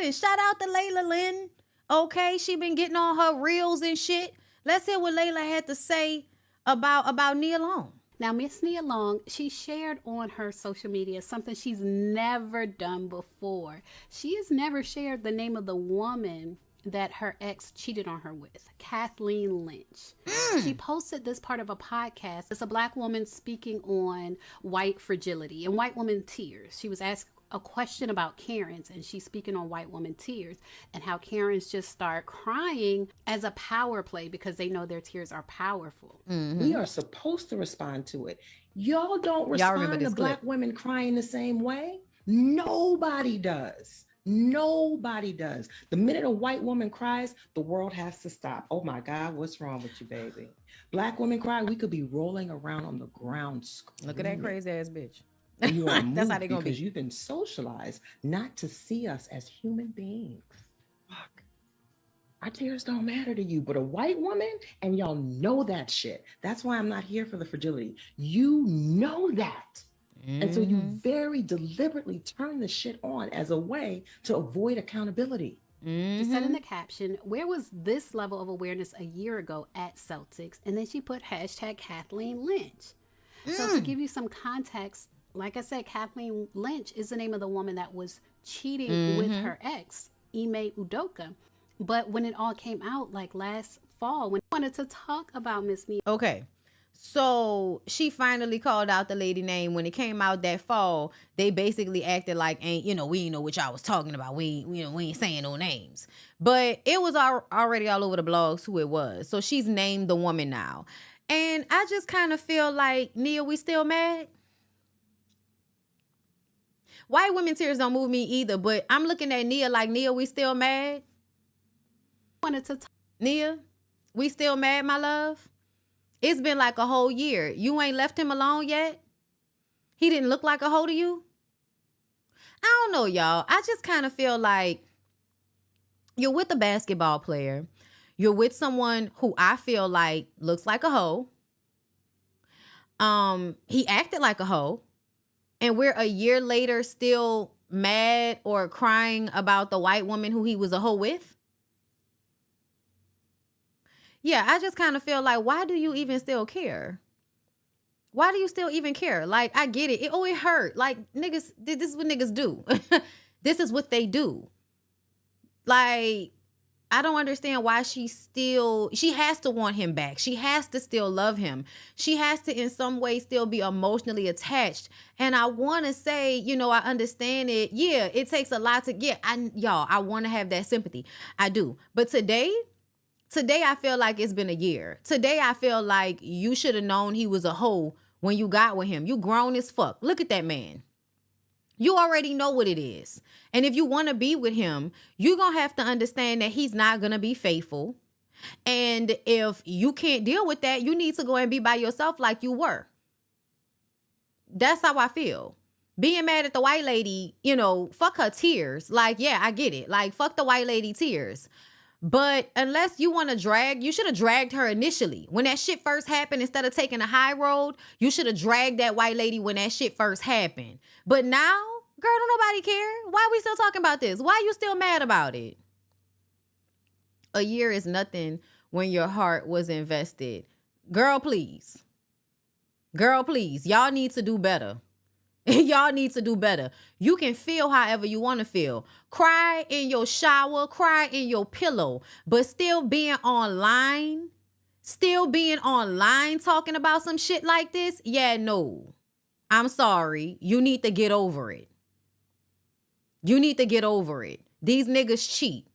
women. Shout out to Layla Lynn. Okay, she been getting on her reels and shit. Let's hear what Layla had to say about Nia Long. Now, Miss Nia Long, she shared on her social media something she's never done before. She has never shared the name of the woman that her ex cheated on her with, Kathleen Lynch. She posted this part of a podcast. It's a Black woman speaking on white fragility and white woman tears. She was asked a question about Karens, and she's speaking on white woman tears and how Karens just start crying as a power play because they know their tears are powerful. We are supposed to respond to it. Y'all don't respond to Black women crying the same way. Nobody does. Nobody does. The minute a white woman cries, the world has to stop. Oh my God, what's wrong with you, baby? Black women cry, we could be rolling around on the ground screaming. Look at that crazy ass bitch. You are That's how they gonna be. Because you've been socialized not to see us as human beings. Fuck. Our tears don't matter to you, but a white woman, and y'all know that shit. That's why I'm not here for the fragility. You know that. And so you very deliberately turn the shit on as a way to avoid accountability. She said in the caption, where was this level of awareness a year ago at Celtics? And then she put hashtag Kathleen Lynch. So to give you some context, like I said, Kathleen Lynch is the name of the woman that was cheating with her ex, Ime Udoka. But when it all came out, like last fall, when I wanted to talk about Miss Nia. Okay. So she finally called out the lady name. When it came out that fall, they basically acted like, we ain't know what y'all was talking about. We ain't saying no names. But it was already all over the blogs who it was. So she's named the woman now. And I just kind of feel like, Nia, we still mad? White women tears don't move me either, but I'm looking at Nia like, Nia, we still mad? Nia, we still mad, my love? It's been like a whole year. You ain't left him alone yet? He didn't look like a hoe to you? I don't know, y'all. I just kind of feel like you're with a basketball player. You're with someone who I feel like looks like a hoe. He acted like a hoe. And we're a year later still mad or crying about the white woman who he was a hoe with. Yeah, I just kind of feel like, why do you even still care? Why do you still even care? Like, I get it. It hurt. Like, niggas, this is what niggas do. This is what they do. Like, I don't understand why she has to want him back. She has to still love him. She has to in some way still be emotionally attached. And I want to say, I understand it. Yeah, it takes a lot to I want to have that sympathy. I do. But today I feel like it's been a year. Today I feel like you should have known he was a hoe when you got with him. You grown as fuck. Look at that man. You already know what it is. And if you want to be with him, you're going to have to understand that he's not going to be faithful. And if you can't deal with that, you need to go and be by yourself like you were. That's how I feel. Being mad at the white lady, fuck her tears. Like, yeah, I get it. Like, fuck the white lady tears. But unless you want to you should have dragged her initially. When that shit first happened, instead of taking a high road, you should have dragged that white lady when that shit first happened. But now, girl, don't nobody care. Why are we still talking about this? Why are you still mad about it? A year is nothing when your heart was invested. Girl, please. Girl, please. Y'all need to do better. Y'all need to do better. You can feel however you want to feel. Cry in your shower, cry in your pillow, but still being online talking about some shit like this, yeah, no. I'm sorry. You need to get over it. You need to get over it. These niggas cheat.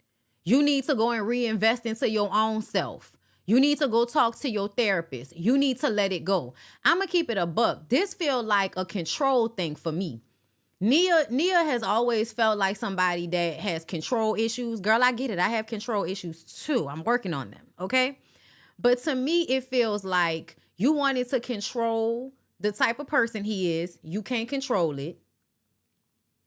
You need to go and reinvest into your own self. You need to go talk to your therapist. You need to let it go. I'm going to keep it a buck. This feels like a control thing for me. Nia has always felt like somebody that has control issues. Girl, I get it. I have control issues too. I'm working on them, okay? But to me, it feels like you wanted to control the type of person he is. You can't control it,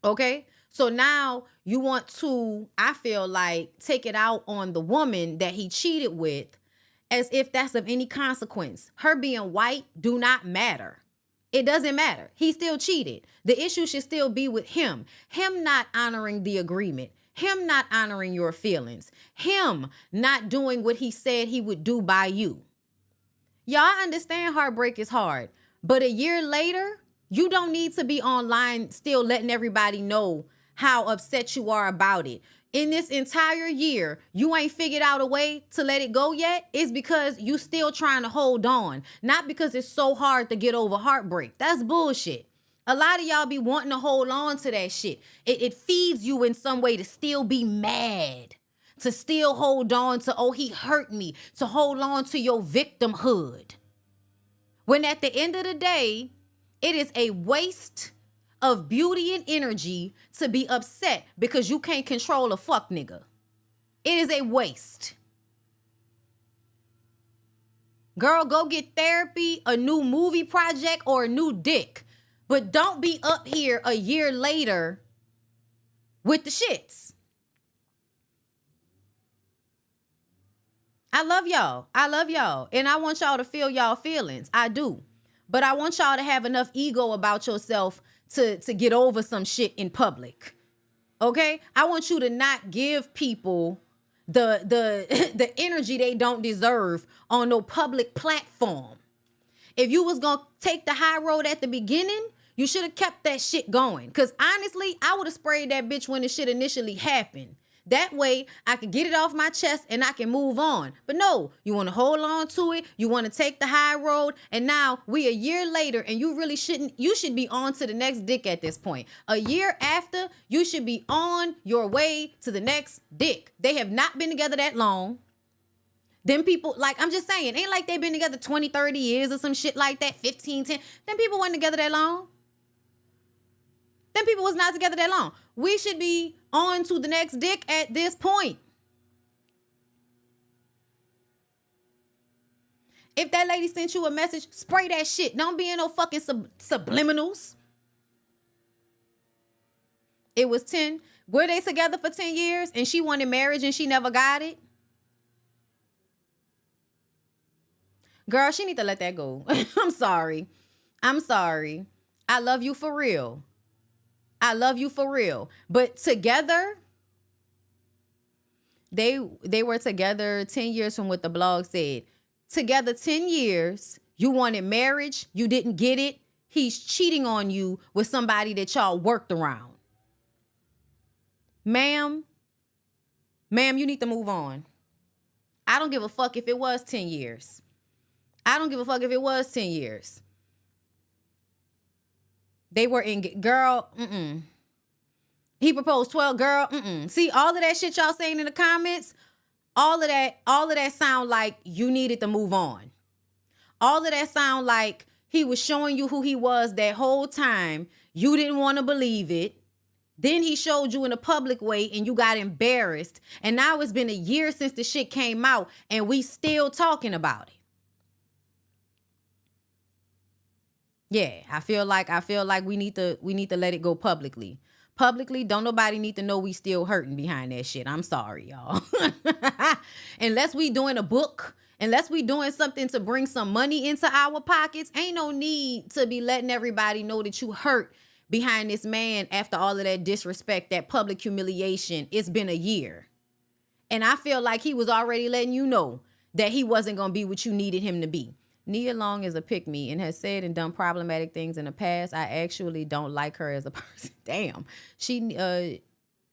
okay? So now you want to, I feel like, take it out on the woman that he cheated with, as if that's of any consequence. Her being white do not matter. It doesn't matter. He still cheated. The issue should still be with him. Him not honoring the agreement. him not honoring your feelings, him not doing what he said he would do by you. Y'all, I understand heartbreak is hard, but a year later, you don't need to be online still letting everybody know how upset you are about it. In this entire year, you ain't figured out a way to let it go yet. It's because you still trying to hold on, not because it's so hard to get over heartbreak. That's bullshit. A lot of y'all be wanting to hold on to that shit. It feeds you in some way to still be mad, to still hold on to, oh, he hurt me, to hold on to your victimhood. When at the end of the day, it is a waste of beauty and energy to be upset because you can't control a fuck nigga. It is a waste. Girl, go get therapy, a new movie project, or a new dick. But don't be up here a year later with the shits. I love y'all. I love y'all. And I want y'all to feel y'all feelings. I do. But I want y'all to have enough ego about yourself to get over some shit in public. Okay? I want you to not give people the energy they don't deserve on no public platform. If you was gonna take the high road at the beginning, you should have kept that shit going. Because honestly, I would have sprayed that bitch when the shit initially happened. That way, I could get it off my chest and I can move on. But no, you want to hold on to it. You want to take the high road. And now we a year later and you really shouldn't. You should be on to the next dick at this point. A year after, you should be on your way to the next dick. They have not been together that long. Them people, like, I'm just saying, ain't like they've been together 20, 30 years or some shit like that, 15, 10. Them people weren't together that long. Them people was not together that long. We should be on to the next dick at this point. If that lady sent you a message, spray that shit. Don't be in no fucking subliminals. It was 10. Were they together for 10 years and she wanted marriage and she never got it? Girl, she need to let that go. I'm sorry. I'm sorry. I love you for real. I love you for real. But together, they were together 10 years from what the blog said. Together 10 years, you wanted marriage, you didn't get it. He's cheating on you with somebody that y'all worked around. Ma'am, you need to move on. I don't give a fuck if it was 10 years. I don't give a fuck if it was 10 years. They were in, girl, He proposed 12, girl, See, all of that shit y'all saying in the comments, all of that sound like you needed to move on. All of that sound like he was showing you who he was that whole time. You didn't want to believe it. Then he showed you in a public way and you got embarrassed. And now it's been a year since the shit came out and we still talking about it. Yeah, I feel like we need to let it go publicly. Publicly, don't nobody need to know we still hurting behind that shit. I'm sorry, y'all. Unless we doing a book, unless we doing something to bring some money into our pockets, ain't no need to be letting everybody know that you hurt behind this man after all of that disrespect, that public humiliation. It's been a year. And I feel like he was already letting you know that he wasn't going to be what you needed him to be. Nia Long is a pick-me and has said and done problematic things in the past. I actually don't like her as a person. Damn.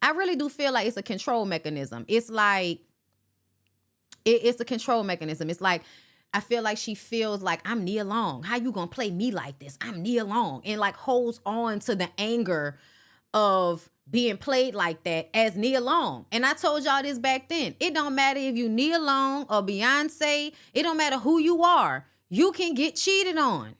I really do feel like it's a control mechanism. It's like, it's a control mechanism. It's like, I feel like she feels like, I'm Nia Long. How you gonna play me like this? I'm Nia Long. And like holds on to the anger of being played like that as Nia Long. And I told y'all this back then. It don't matter if you Nia Long or Beyonce. It don't matter who you are. You can get cheated on.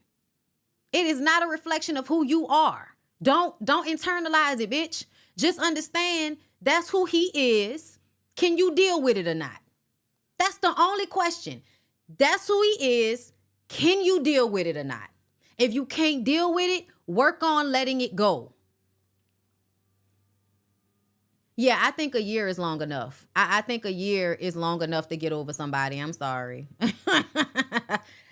It is not a reflection of who you are. Don't internalize it, bitch. Just understand that's who he is. Can you deal with it or not? That's the only question. That's who he is. Can you deal with it or not? If you can't deal with it, work on letting it go. Yeah, I think a year is long enough. I think a year is long enough to get over somebody. I'm sorry.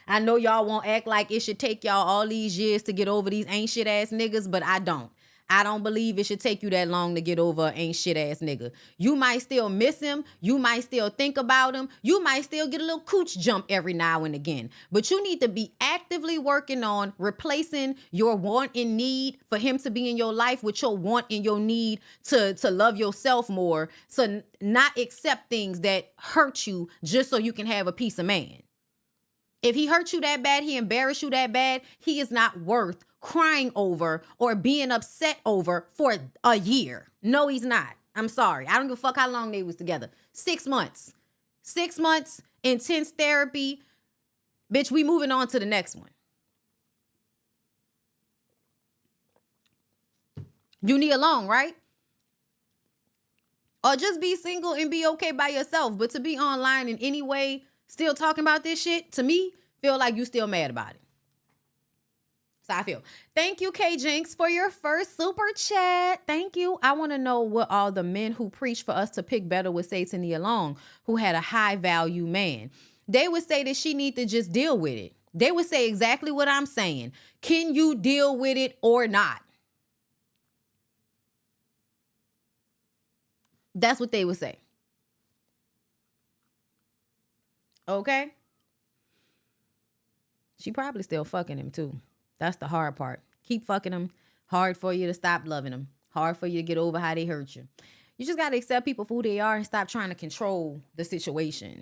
I know y'all won't act like it should take y'all all these years to get over these ain't shit ass niggas, but I don't. I don't believe it should take you that long to get over an ain't shit ass nigga. You might still miss him. You might still think about him. You might still get a little cooch jump every now and again. But you need to be actively working on replacing your want and need for him to be in your life with your want and your need to love yourself more. So not accept things that hurt you just so you can have a piece of man. If he hurt you that bad, he embarrassed you that bad, he is not worth crying over or being upset over for a year. No, he's not. I'm sorry. I don't give a fuck how long they was together. 6 months. 6 months, intense therapy. Bitch, we moving on to the next one. You Nia Long, right? Or just be single and be okay by yourself. But to be online in any way, still talking about this shit, to me, feel like you still mad about it. So I feel. Thank you, K Jinx, for your first super chat. Thank you. I want to know what all the men who preach for us to pick better would say to Nia Long, who had a high value man. They would say that she need to just deal with it. They would say exactly what I'm saying. Can you deal with it or not? That's what they would say. Okay? She probably still fucking him too. That's the hard part. Keep fucking him. Hard for you to stop loving him. Hard for you to get over how they hurt you. You just got to accept people for who they are and stop trying to control the situation.